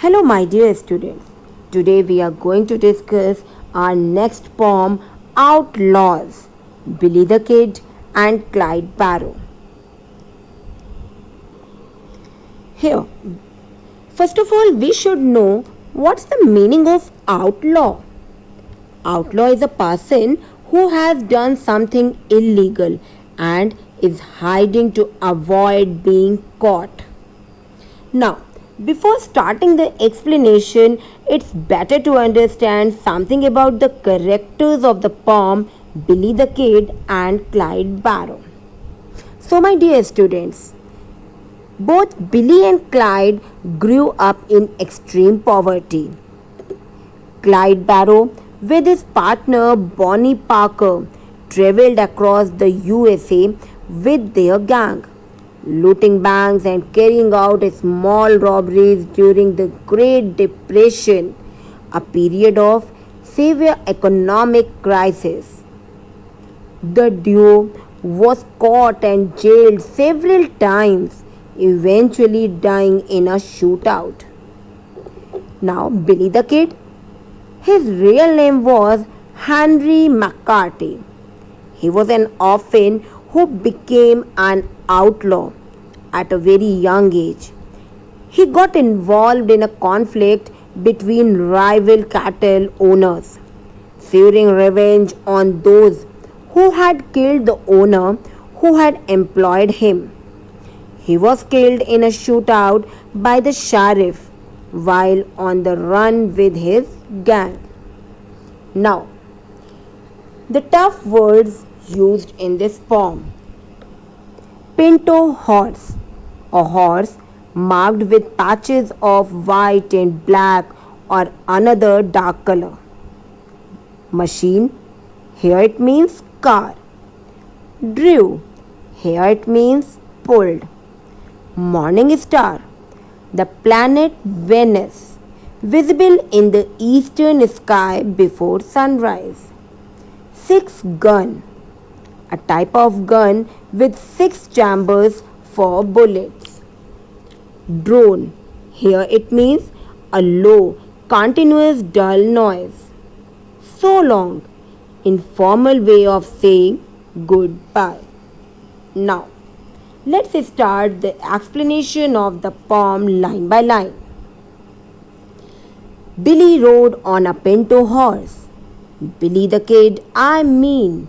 Hello, my dear students. Today we are going to discuss our next poem, Outlaws, Billy the Kid and Clyde Barrow. Here, first of all, we should know what's the meaning of outlaw. Outlaw is a person who has done something illegal and is hiding to avoid being caught. Now, before starting the explanation, it's better to understand something about the characters of the poem Billy the Kid and Clyde Barrow. So, my dear students, both Billy and Clyde grew up in extreme poverty. Clyde Barrow, with his partner Bonnie Parker, traveled across the USA with their gang, looting banks and carrying out small robberies during the Great Depression, a period of severe economic crisis. The duo was caught and jailed several times, eventually dying in a shootout. Now, Billy the Kid, his real name was Henry McCarthy. He was an orphan who became an outlaw at a very young age. He got involved in a conflict between rival cattle owners, fearing revenge on those who had killed the owner who had employed him. He was killed in a shootout by the sheriff while on the run with his gang. Now, the tough words used in this poem. Pinto horse, a horse marked with patches of white and black or another dark color. Machine, here it means car. Drew, here it means pulled. Morning star, the planet Venus, visible in the eastern sky before sunrise. Six gun, a type of gun with six chambers for bullets. Drone, here it means a low, continuous dull noise. So long, informal way of saying goodbye. Now, let's start the explanation of the poem line by line. Billy rode on a pinto horse. Billy the Kid, I mean,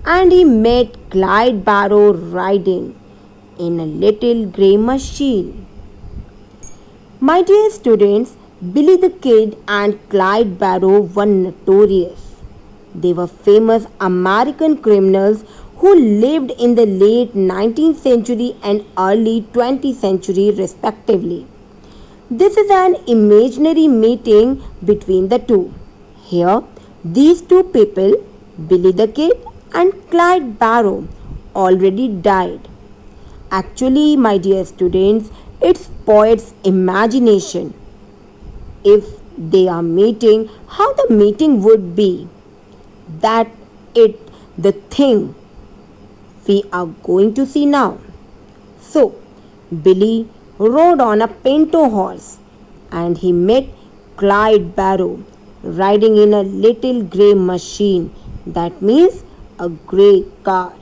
and he met Clyde Barrow riding in a little grey machine. My dear students, Billy the Kid and Clyde Barrow were notorious. They were famous American criminals who lived in the late 19th century and early 20th century respectively. This is an imaginary meeting between the two. Here, these two people, Billy the Kid and Clyde Barrow, already died. Actually, my dear students, it's poet's imagination. If they are meeting, how the meeting would be. That it the thing we are going to see now. So, Billy rode on a pinto horse and he met Clyde Barrow riding in a little grey machine, that means a grey car.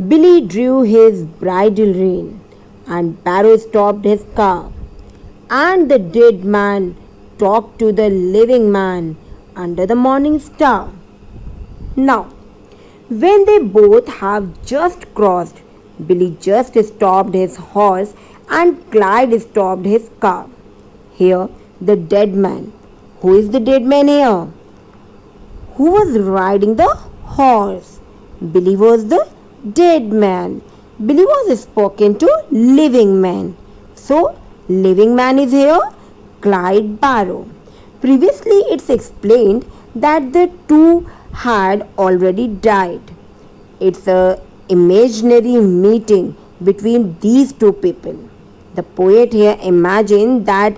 Billy drew his bridle rein and Barrow stopped his car, and the dead man talked to the living man under the morning star. Now, when they both have just crossed, Billy just stopped his horse and Clyde stopped his car. Here, the dead man. Who is the dead man here? Who was riding the horse? Billy was the dead man. Billy was spoken to living man. So, living man is here Clyde Barrow. Previously, it's explained that the two had already died. It's a imaginary meeting between these two people. The poet here imagined that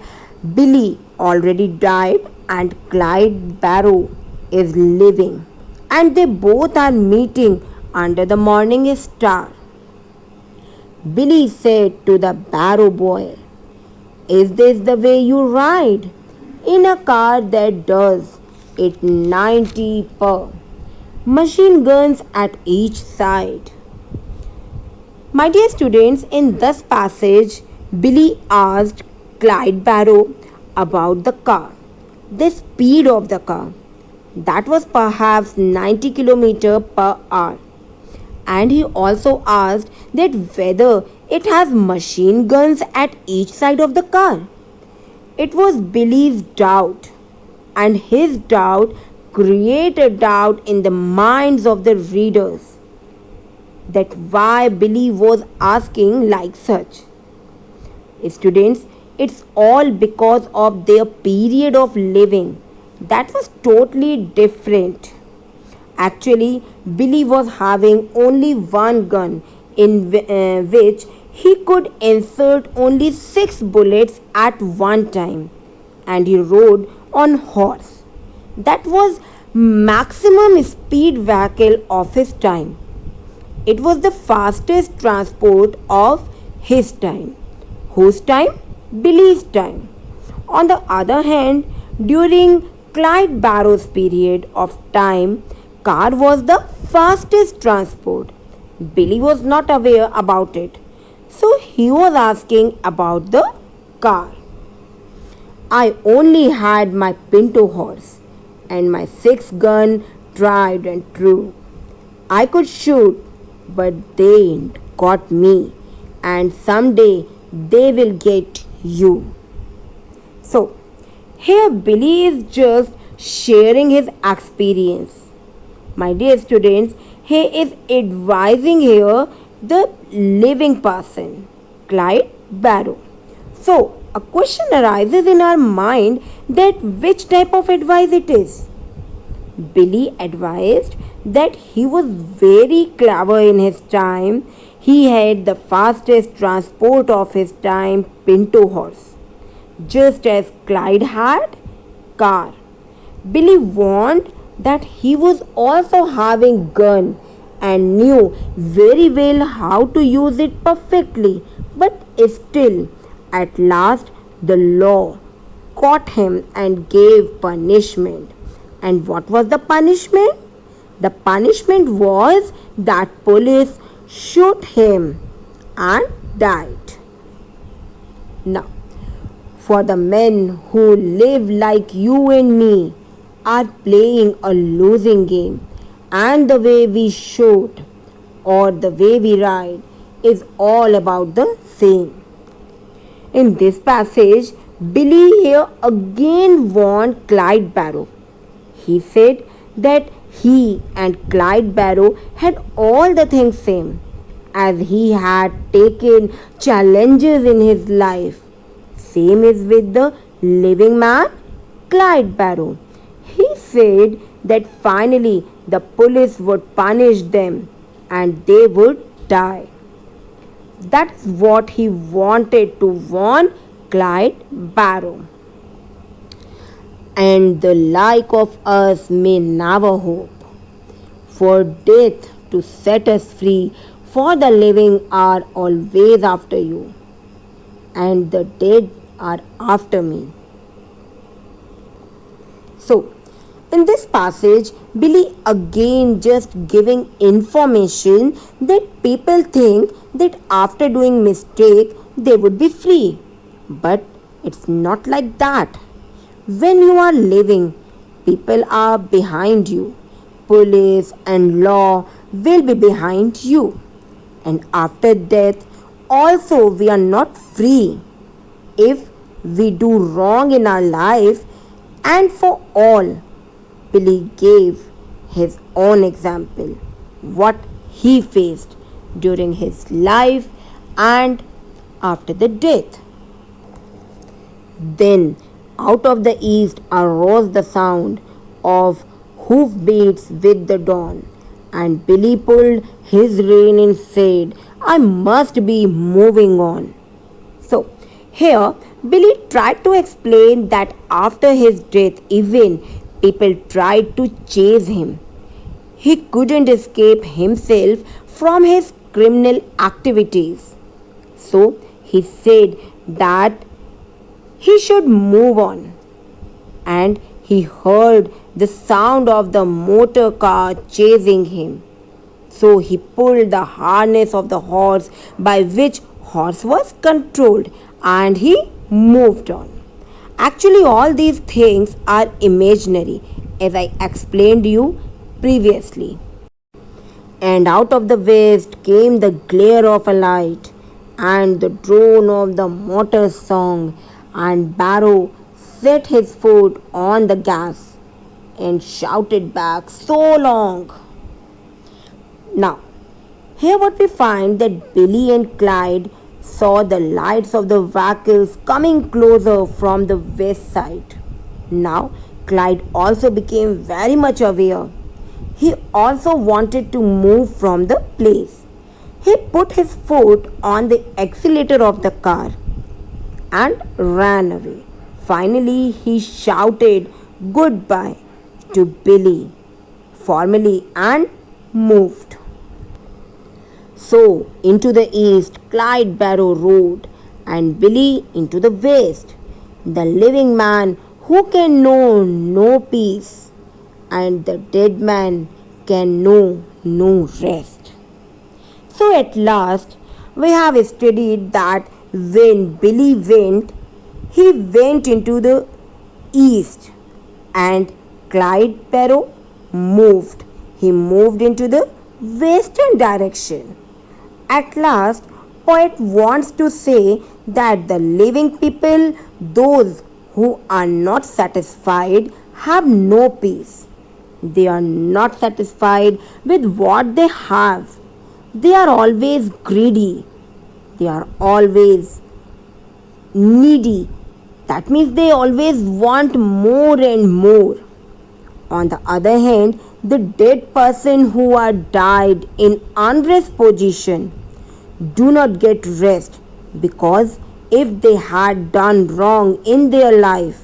Billy already died and Clyde Barrow is living, and they both are meeting under the morning star. Billy said to the Barrow boy, Is this the way you ride? In a car that does it 90 per. Machine guns at each side. My dear students, in this passage, Billy asked Clyde Barrow about the car, the speed of the car. That was perhaps 90 km per hour. And he also asked that whether it has machine guns at each side of the car. It was Billy's doubt, and his doubt created doubt in the minds of the readers. That why Billy was asking like such. Students, it's all because of their period of living that was totally different. Actually, Billy was having only one gun in which he could insert only 6 bullets at one time, and he rode on horse. That was maximum speed vehicle of his time. It was the fastest transport of his time. Whose time? Billy's time. On the other hand, during Clyde Barrow's period of time, car was the fastest transport. Billy was not aware about it. So he was asking about the car. I only had my Pinto horse and my 6 gun tried and true. I could shoot, but they ain't got me, and someday they will get you. So, here Billy is just sharing his experience. My dear students, he is advising here the living person, Clyde Barrow. So, a question arises in our mind that which type of advice it is. Billy advised that he was very clever in his time. He had the fastest transport of his time, Pinto horse, just as Clyde had car. Billy warned that he was also having gun and knew very well how to use it perfectly, but still at last the law caught him and gave punishment. And what was the punishment? The punishment was that police shot him and died. Now, for the men who live like you and me are playing a losing game, and the way we shoot or the way we ride is all about the same. In this passage, Billy here again warned Clyde Barrow. He said that he and Clyde Barrow had all the things same, as he had taken challenges in his life. Same is with the living man, Clyde Barrow. He said that finally the police would punish them and they would die. That's what he wanted to warn Clyde Barrow. And the like of us may never hope for death to set us free, for the living are always after you, and the dead are after me. So, in this passage, Billy again just giving information that people think that after doing mistake they would be free. But it's not like that. When you are living, people are behind you. Police and law will be behind you. And after death, also we are not free. If we do wrong in our life, and for all, Billy gave his own example, what he faced during his life and after the death. Then out of the east arose the sound of hoofbeats with the dawn, and Billy pulled his rein and said, I must be moving on. So, here Billy tried to explain that after his death, even people tried to chase him. He couldn't escape himself from his criminal activities. So, he said that he should move on. And he heard the sound of the motor car chasing him. So he pulled the harness of the horse by which horse was controlled and he moved on. Actually, all these things are imaginary, as I explained you previously. And out of the west came the glare of a light and the drone of the motor song, and Barrow set his foot on the gas and shouted back, "So long!" Now, here what we find that Billy and Clyde saw the lights of the vehicles coming closer from the west side. Now, Clyde also became very much aware. He also wanted to move from the place. He put his foot on the accelerator of the car and ran away. Finally, he shouted goodbye to Billy formally and moved. So, into the east, Clyde Barrow rode, and Billy into the west. The living man who can know no peace, and the dead man can know no rest. So, at last, we have studied that when Billy went, he went into the east, and Clyde Barrow moved. He moved into the western direction. At last, poet wants to say that the living people, those who are not satisfied, have no peace. They are not satisfied with what they have. They are always greedy. They are always needy. That means they always want more and more. On the other hand, the dead person who are died in unrest position do not get rest, because if they had done wrong in their life,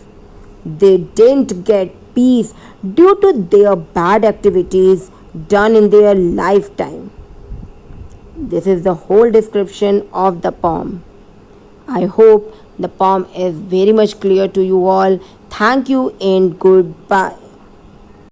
they didn't get peace due to their bad activities done in their lifetime. This is the whole description of the poem. I hope the poem is very much clear to you all. Thank you and goodbye.